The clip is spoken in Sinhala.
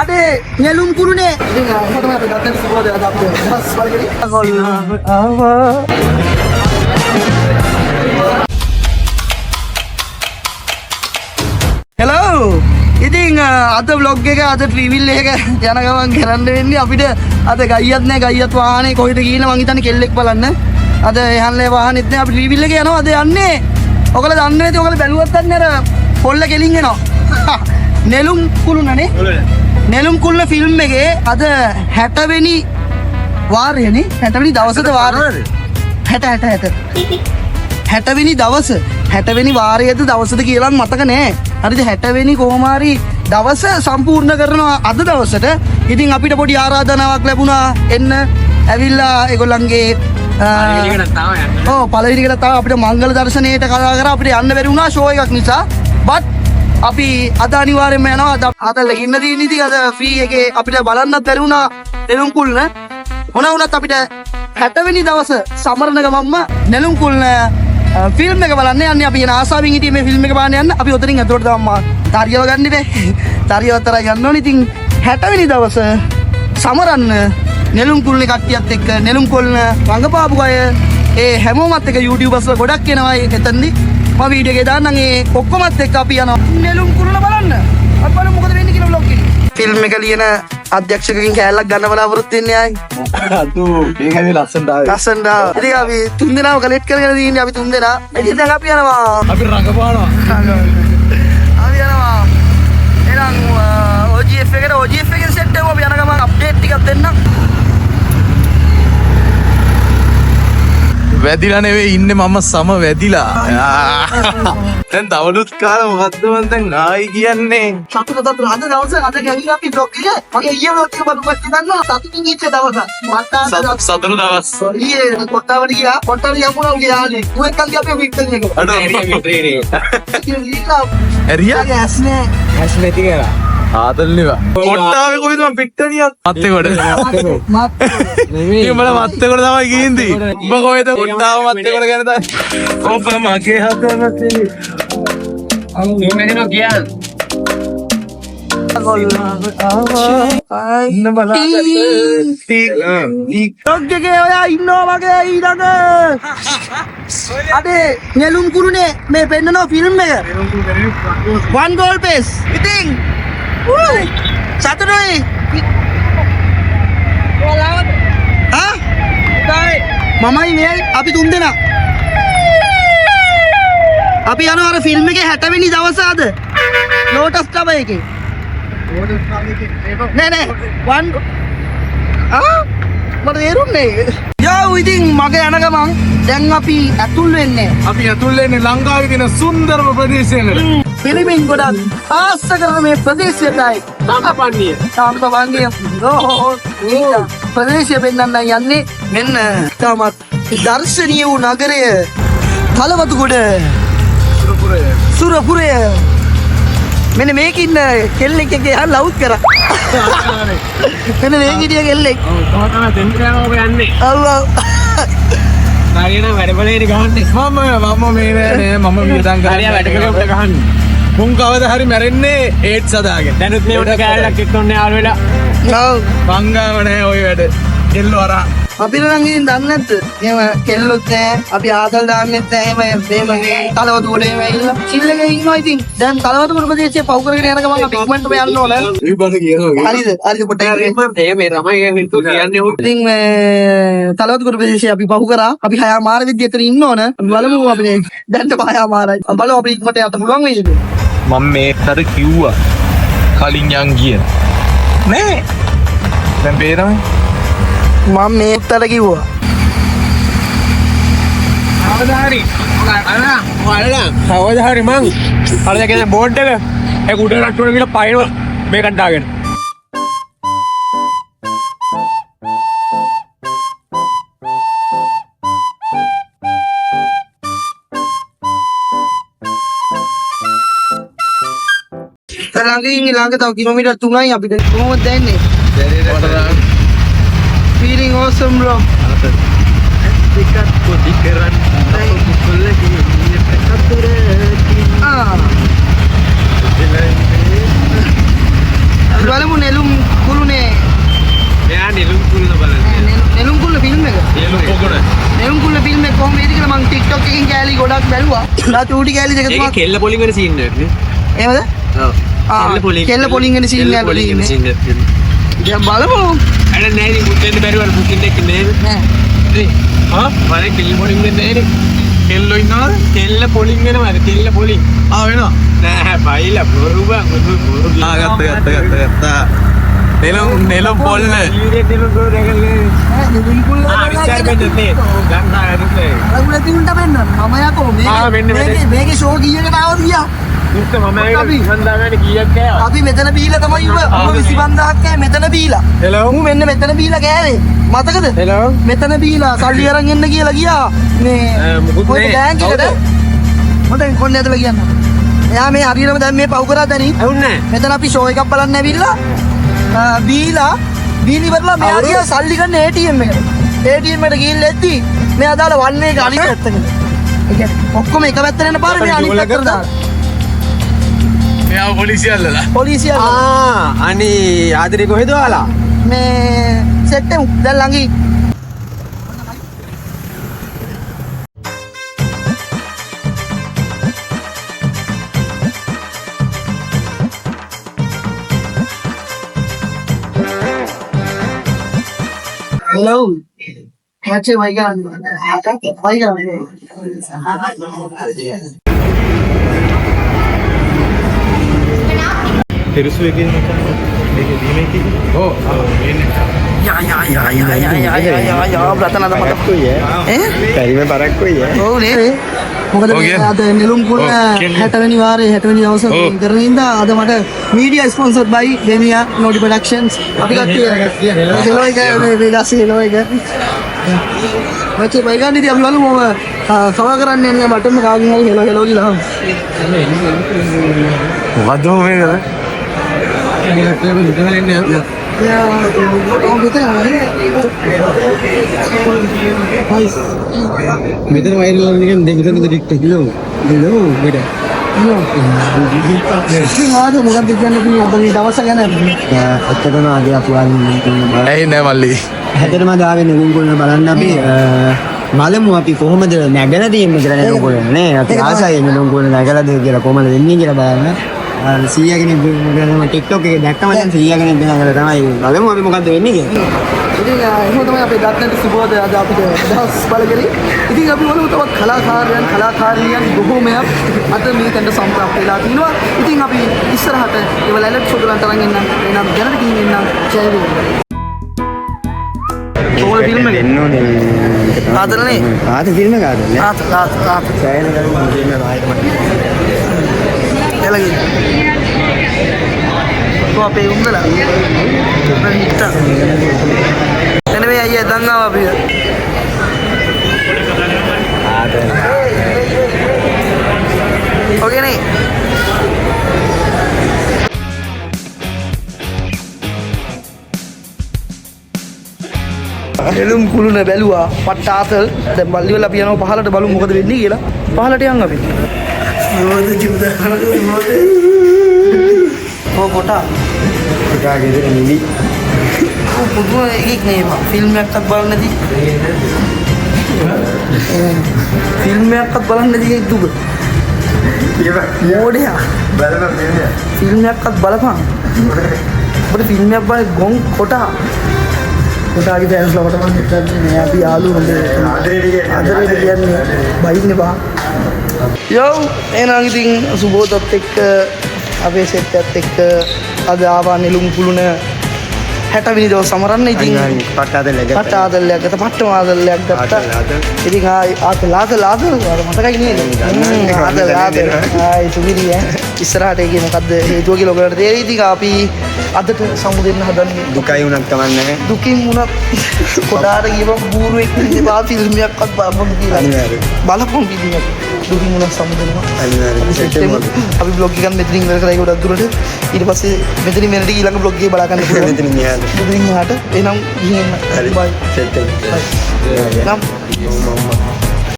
අඩේ නෙළුම් කුරුනේ ඉතින් මම තමයි ගත්තේ සුවද අපේ බස් වලකදී ආවා හෙලෝ ඉතින් අද vlog එක අද ට්‍රීවිල් එක යන ගමන් කරන්න වෙන්නේ අපිට අද ගයියක් නැහැ ගයියත් වාහනේ කොහෙද ගිහින් මං හිතන්නේ කෙල්ලෙක් බලන්න අද එහන්ලේ වාහනෙත් නැහැ අපි ට්‍රීවිල් එක යනවා අද යන්නේ ඔයගොල්ලෝ දන්නේ නැති ඔයගොල්ලෝ බැලුවත් දන්නේ අර පොල්ල ගෙලින් එනවා නෙළුම් කුළුණනේ නෙළුම් කුළුණ ෆිල්ම් එකේ අද 60 වෙනි වාරයනේ 60 වෙනි දවසට වාරය 60 වෙනි දවස 60 වෙනි වාරයේද දවසද කියලා මතක නෑ හරිද 60 වෙනි කොහොම හරි දවස සම්පූර්ණ කරනවා අද දවසට ඉතින් අපිට පොඩි ආරාධනාවක් ලැබුණා එන්න ඇවිල්ලා ඒගොල්ලන්ගේ පළවෙනි එකට තාම අපිට මංගල දර්ශනයට කතා කරා අපිට යන්න බැරි වුණා ෂෝ එකක් නිසා බට් අපි අද අනිවාර්යයෙන්ම යනවා අද ලගින්න තියෙන ඉතින් අද ෆ්‍රී එකේ අපිට බලන්නත් බැරි වුණා නෙළුම් කුළුණ මොන වුණත් අපිට 60 වෙනි දවස සමරන ගමම්ම නෙළුම් කුළුණ ෆිල්ම් එක බලන්න යන්නේ අපි යන ආසාවෙන් හිටියේ මේ ෆිල්ම් එක බලන්න යන්න අපි උතරින් ඇතුළට දාම්මා තරියව ගන්න බෑ තරියව තරයි ගන්න ඕනේ ඉතින් 60 වෙනි දවස සමරන්න නෙළුම් කුළුණ කට්ටියත් එක්ක නෙළුම් කුළුණ රංගපාපු අය ඒ හැමෝමත් එක්ක YouTubers ලා ගොඩක් එනවා එතනදී මම වීඩියෝ එකේ දාන්නම් ඒ ඔක්කොමත් එක්ක අපි යනවා නෙළුම් කුළුණ බලන්න අපි බලමු මොකද වෙන්නේ කියලා vlog එකේ ෆිල්ම් එක ලියන අධ්‍යක්ෂකකින් කෑල්ලක් ගන්න බලාපොරොත්තු වෙන්නේ ආයි අතු මේකනේ ලස්සනට ආවේ ඉතින් අපි තුන් දෙනාම කලෙක්ට් කරගෙන තියෙන්නේ අපි තුන් දෙනා ඉතින් දැන් අපි යනවා අපි රංගපානවා අපි යනවා එහෙනම් OGF එකේ සෙට් එක අපි යන ගමන් අප්ඩේට් ටිකක් දෙන්නම් වැදිලා නෙවෙයි ඉන්නේ මම සම වැදිලා දැන් තවලුත් කාල මොකද්ද මන් දැන් ආයි කියන්නේ සතුට අද දවසේ අද ගැවිලා අපි vlog එක මගේ ඊයේ vlog එක බලපුවත් දන්නවා සතුටින් ඉච්ච දවස සතුරු දවස් ඊයේ කොට්ටාවට ගියා කොට්ටාවට යමුණා උගේ යානේ ඌ එක්කන් ගියා අපි පිට්ටන් එක ඇරියා ඇස්නේ ඇස් නැති කියලා ආදල්නවා කොට්ටාවේ කොහෙද මම පිට්ටනියක් මත්තේ කොට නෙමෙයි උඹලා මත්තේ කොට තමයි ගිහින්දි උඹ කොහෙද කොට්ටාව මත්තේ කොට ගැන තමයි ඔබ මගේ හදවත මෙහෙම කියන්න ඉන්න බලන්න ටික් එකේ ඔයා ඉන්නවා වගේ ඊළඟ අඩේ නෙළුම් කුරුනේ මේ පෙන්නන ෆිල්ම් එක one goal pace ඉතින් සතුටුයි මමයි මේ අපි තුන් දෙනා අපි යනවා අර ෆිල්ම් එකේ 60 වෙනි දවස අද ලෝටස් ක්ලබ් එකේ නෑ මට තේරුන්නේ යෝ ඉතින් මගේ යන ගමන් දැන් අපි ඇතුල් වෙන්නේ ලංකාවේ තියෙන සුන්දරම ප්‍රදේශයකට පිළිමින් ගොඩක් ආස කරන මේ ප්‍රදේශයටයි සාම්පවන්නිය ප්‍රදේශය පෙන්වන්න යන්නේ මෙන්න තාමත් දර්ශනීය වූ නගරය තලවතුගොඩ සුරපුරය මෙන්න මේකින්න කෙල්ලෙක් එක්ක යන්න ලවුට් කරා මෙන්න මේ ගිටිය කෙල්ලෙක් අල්ලා හරියන වැඩබලේට ගහන්නේ මම මේ නෑ මම වියදම් කරලා වැඩකට ගහන්නේ මුන් කවදා හරි මැරෙන්නේ ඒඩ්ස් හදාගෙන දැනුත් මේ උඩ කෑල්ලක් එක්කෝන්නේ යාළ වෙලා ඔව් මංගාව නෑ ඔය වැඩ කෙල්ලෝ අරා අපිට නම් ඉතින් දන්නේ නැද්ද? එහෙම කෙල්ලොත් නෑ. අපි ආදල් දාන්නෙත් නෑ. එහෙම මේ තලවතු ගොඩේ වෙයිලා. චිල් එකේ ඉන්නවා ඉතින්. දැන් තලවතු ගොඩ ප්‍රදේශයේ පව් කරගෙන යන ගමන් අපි ඉක්මනටම යන්න ඕන. මේ බඳ කියනවා. හරිද පොට්ටේ. මේ රමයි කියන්නේ උ. ඉතින් මේ තලවතු ගොඩ ප්‍රදේශයේ අපි පව් කරා. අපි 6 මාර විදිය එතන ඉන්න ඕන. අපි බලමු අපි දැන් 5 මාරයි. බලමු අපි ඉක්මනට යන්න පුළුවන් වෙයිද? මම මේකට කිව්වා. කලින් යන් ගිය. නෑ. දැන් බේරමයි. මම මේ උත්තර කිව්වා. අවදාහරි. අවදාහරි මං. අර දැන් බෝඩ් එක ඒක උඩ රට්ටුවල ගිහලා පයින් මේකට දාගෙන. ළඟ තව කිලෝමීටර් 3යි අපිට කොහොමද දැනෙන්නේ? Feeling awesome bro. Dekat putih keran, pukul lagi ini බලමු නෙළුම් කුළුනේ මෙයා නෙළුම් කුළුන බලන්න. නෙළුම් කුළුන ෆිල්ම් එක. නෙළුම් පොකුණ. නෙළුම් කුළුන ෆිල්ම් එක කොහොමද කියලා මම TikTok එකකින් කෑලි ගොඩක් බැලුවා. ලා චූටි කෑලි දෙක තුනක්. ඒක කෙල්ල පොලිං වෙන සීන් එකක් නේ. එහෙමද? ඔව්. කෙල්ල පොලිං වෙන සීන් එකක් තියෙන්නේ. දැන් බලමු. අර නෑ ඉතින් මුත්තෙන් බැරිවල බුකින් එකක් නේද? නෑ. ආ මම කෙල්ල පොලිං වෙන්නේ නේද? කෙල්ලෝ ඉන්නවද? කෙල්ල පොලිං වෙනවද? කෙල්ල පොලිං. වෙනවා. නෑ බයිලා බොරු බං බොරු. ගත්තා. නෙළුම් පොල්ල. ඊයේ නෙළුම් පොල්ල දැකලා නෙළුම් කුළුන විචාර වෙන්නේ ගන්නා හරිනේ. අරගුල තිනුන්ට වෙන්න. මම යකෝ මේකේ ෂෝ කීයකට ආවද ගියා? ඉස්ස මම ඒක හන්දාගෙන කීයක් කෑවා. අපි මෙතන බීලා තමයි උඹ 25000ක් කෑ මෙතන බීලා. හෙලෝ. මු මෙන්න මෙතන බීලා කෑවේ. මතකද? හෙලෝ. මෙතන බීලා සල්ලි අරන් එන්න කියලා ගියා. මේ මුකුත් ඔය බෑන්ක් එකට. මට කොන්නේ ඇදලා කියන්න. එයා මේ හරියටම දැන් මේ පව් කරා දැනි. ඇහුන්නේ නැහැ. මෙතන අපි ෂෝ එකක් බලන්න ඇවිල්ලා බීලා බීලිවරලා මෙයා ගියා සල්ලි ගන්න ATM එකට. ATM එකට ගිහිල්ලා එද්දි මේ අදාළ වන් එක අනිත් පැත්තකට. ඒ කියන්නේ ඔක්කොම එක පැත්තට යන පාරේ මේ අනිත් පැත්තට දාලා. මෙයා පොලිසිය අල්ලලා. පොලිසිය අනේ ආදරේ කොහෙද ඔයාලා? මේ සෙට් එක දැන් ළඟයි. Hello. Macam baikkan. Baikkan. පෙරසු එකේ මචං මේකේ දීමේකේ ඔව් Ya, beratan ada mata aku ya. කරිම පරක්කුයි Oh, නේ. මොකද අද නෙළුම් කුල 60 වෙනි වාරේ 60 වෙනි දවසේ කරන ඉඳා අද මට මීඩියා ස්පොන්සර්ඩ් බයි දෙමියා නෝඩි ප්‍රොඩක්ෂන්ස් අපි කට්ටිය හෙලෝ එක මේ දාසි හෙලෝ එක මචං බයි ගන්න ඉතින් අපි බලමු මම සමා කරන්න යන්නේ මටම කාගෙන් හරි හෙලෝ හෙලෝ කියලා මොකද්ද මේකද මෙතන වයිරල් වෙන එක මෙතන ඩික්ට් කිලෝ නෝ මෙඩ ආද මොකක්ද කියන්නේ මේ අද මේ දවස ගැන ඇත්තටම ආද අපි ඇයි නෑ මල්ලි හැදෙරම දාගෙන නෙළුම් කුළුන බලන්න අපි බලමු අපි කොහොමද නැගලා තියෙන්නේ කියලා නෙළුම් කුළුන නේ අපි ආසයි නෙළුම් කුළුන නැගලාද කියලා කොහොමද වෙන්නේ කියලා බලන්න සීයා කෙනෙක් මම TikTok එකේ දැක්කම දැන් සීයා කෙනෙක් දෙනවා තමයි බලමු අපි මොකද්ද වෙන්නේ කියලා. ඉතින් එහෙම තමයි අපේ දත්නට සුබෝධ අද අපිට දවස් බලකරි. ඉතින් අපි වලු තවත් කලාකාරියන් බොහෝමයක් අද මේ තැනට සම්ප්‍රාප්ත වෙලා තිනවා. ඉතින් අපි ඉස්සරහට ඒවල ඇලට් සොදලන්ට අරන් එන්නම්. එනම් දැනට ගිහින් එන්නම්. ජය වේවා. කොහොමද ෆිල්ම් එක? එන්න ඕනේ. ආදරනේ. ආද ෆිල්ම් එක ආදරනේ. ආත. සෑහෙන කරුණු ෆිල්ම් එක ආයෙත් එළගින්. කො අපේ උන්දලා. හිට. එනේ අයියා දැන් ආවා අපි. ඕකේ නේ. නෙළුම් කුළුන බැලුවා පට්ට ආතල් දැන් බල්ලි වල අපි යනවා පහලට බලමු මොකද වෙන්නේ කියලා පහලට යන් අපි මොකද ජීවිත කොටා කාගේද නිවි පුදුම එකක් නේ ෆිල්ම් එකක් බලන්න නැති ෆිල්ම් එකක් බලන්න නැති දුක මෝඩයා බලපන් ෆිල්ම් එකක් බලපන් ඔබට ෆිල්ම් එකක් බලන්නේ ගොන් කොටා කොටාගේ ෆෑන්ස් ලා මට හිතන්නේ අපි යාළු හොඳේ ආදරේ කියන්නේ බයින්නේ බා යෝ එහෙනම් ඉතින් සුබෝදත් එක්ක අපේ සෙට් එකත් එක්ක අද ආවා නෙළුම් කුළුන 60 වෙනි දවස් සමරන්න ඉතින් පට්ටාදල්ලයක් පට්ටම ආදල්ලයක් ගත්තා ඉතින් ආදල් මතකයි නේද ආදල් ආයි සුගිරි ඉස්සරහට ගියේ මොකද්ද හේතුව කියලා ඔයගලට තේරෙයි ඉතින් අපි අදට සමු දෙන්න හදන්නේ දුකයි උනක් කමන්නේ දුකින් උනත් කොඩාට ගියම බූරුවෙක් ඉඳි බා ෆිල්ම් එකක්වත් බලපන් කියලා බලපන් ෆිල්ම් එක දුකින් උනත් සමු දෙනවා අපි බ්ලොග් එකක් මෙතනින් ඉවර කරලා ගොඩක් දුරට ඊට පස්සේ මෙතනින් මෙන්නට ඊළඟ බ්ලොග් එක බලා ගන්න පුළුවන් මෙතනින් ගියාද මෙතනින් එහාට එනම් ගිහින් හරි බයි සෙට් එක නම්